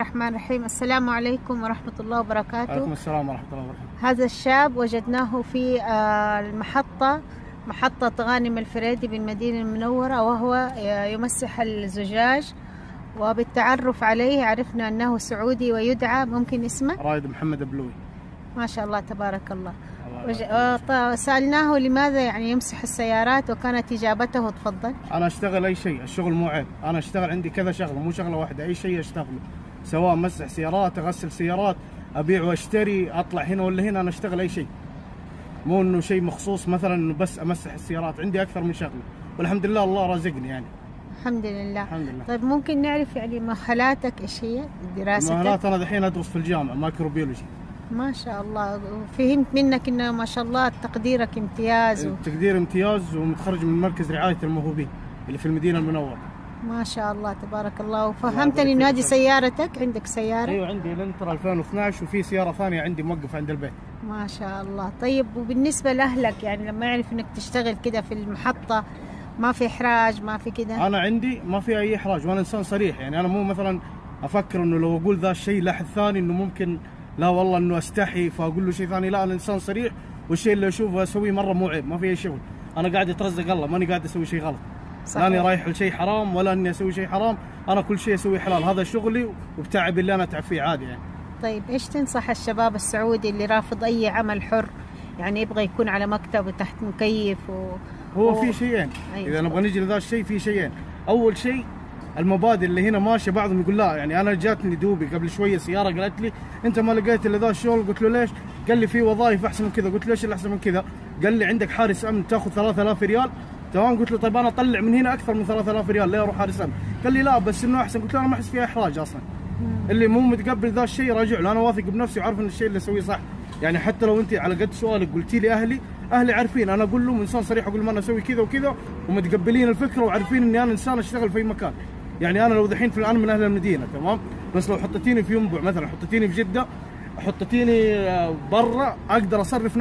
الرحمن الرحيم. السلام عليكم ورحمة الله وبركاته. عليكم السلام ورحمة الله وبركاته. هذا الشاب وجدناه في محطة غانم الفريدي بالمدينة المنورة، وهو يمسح الزجاج، وبالتعرف عليه عرفنا أنه سعودي ويدعى، ممكن اسمه؟ رايد محمد بلوي. ما شاء الله تبارك الله. سألناه لماذا يعني يمسح السيارات، وكانت إجابته تفضل. أنا أشتغل أي شيء، الشغل مو عيب، أنا أشتغل عندي كذا شغلة مو شغلة واحدة، أي شيء أشتغله، سواء مسح سيارات، أغسل سيارات، أبيع وأشتري، أطلع هنا ولا هنا، أنا أشتغل أي شيء، مو إنه شيء مخصوص مثلا إنه بس أمسح السيارات، عندي أكثر من شغلة والحمد لله الله رازقني يعني. الحمد لله. الحمد لله. طيب ممكن نعرف يعني مؤهلاتك إيش هي؟ دراستك؟ مؤهلات أنا دحين أدرس في الجامعة مايكروبيولوجي. ما شاء الله، فهمت منك انه ما شاء الله تقديرك امتياز. تقدير امتياز، ومتخرج من مركز رعاية الموهوبين اللي في المدينة المنورة. ما شاء الله تبارك الله. وفهمتني انه هذه سيارتك، عندك سيارة؟ ايوه عندي الانترا 2012، وفي سيارة ثانية عندي موقفة عند البيت. ما شاء الله. طيب وبالنسبة لأهلك يعني لما يعرف انك تشتغل كده في المحطة، ما في إحراج، ما في كده؟ أنا عندي ما في أي إحراج، وأنا إنسان صريح، يعني أنا مو مثلا أفكر إنه لو أقول ذا الشيء لأحد ثاني إنه ممكن لا والله إنه أستحي فأقول له شيء ثاني، لا أنا إنسان صريح، والشيء اللي أشوفه أسويه مرة مو عيب، ما في أي شغل، أنا قاعد أترزق الله، ماني قاعد أسوي شيء غلط. صحيح. لاني رايح لشيء حرام ولا إني أسوي شيء حرام، أنا كل شيء أسوي حلال، هذا شغلي وبتعب اللي أنا أتعب فيه عادي يعني. طيب إيش تنصح الشباب السعودي اللي رافض أي عمل حر، يعني يبغى يكون على مكتب وتحت مكيف هو في شيئين. أيوة. إذا نبغى نجي لذا الشيء في شيئين. أول شيء المبادئ اللي هنا ماشيه، بعضهم يقول لا، يعني انا جاتني دوبي قبل شويه سياره قالت لي انت ما لقيت الا ذا الشغل، قلت له ليش؟ قال لي في وظائف احسن من كذا، قلت له ليش اللي احسن من كذا؟ قال لي عندك حارس امن تاخذ 3000 ريال، تمام؟ قلت له طيب انا اطلع من هنا اكثر من 3000 ريال، ليه اروح حارس امن؟ قال لي لا بس انه احسن، قلت له انا ما احس فيها احراج اصلا. اللي مو متقبل ذا الشيء راجع له، انا واثق بنفسي وعارف ان الشيء اللي اسويه صح، يعني حتى لو انت على قد سؤالك قلتي لي اهلي عارفين، انا اقول لهم انسان صريح، اقول لهم انا اسوي كذا وكذا، ومتقبلين الفكره وعارفين اني انا انسان اشتغل في اي مكان. يعني انا لو دحين في الان من اهل المدينه، تمام، بس لو حطيتيني في ينبع مثلا، حطيتيني في جده، حطيتيني برا، اقدر اصرف نفسي.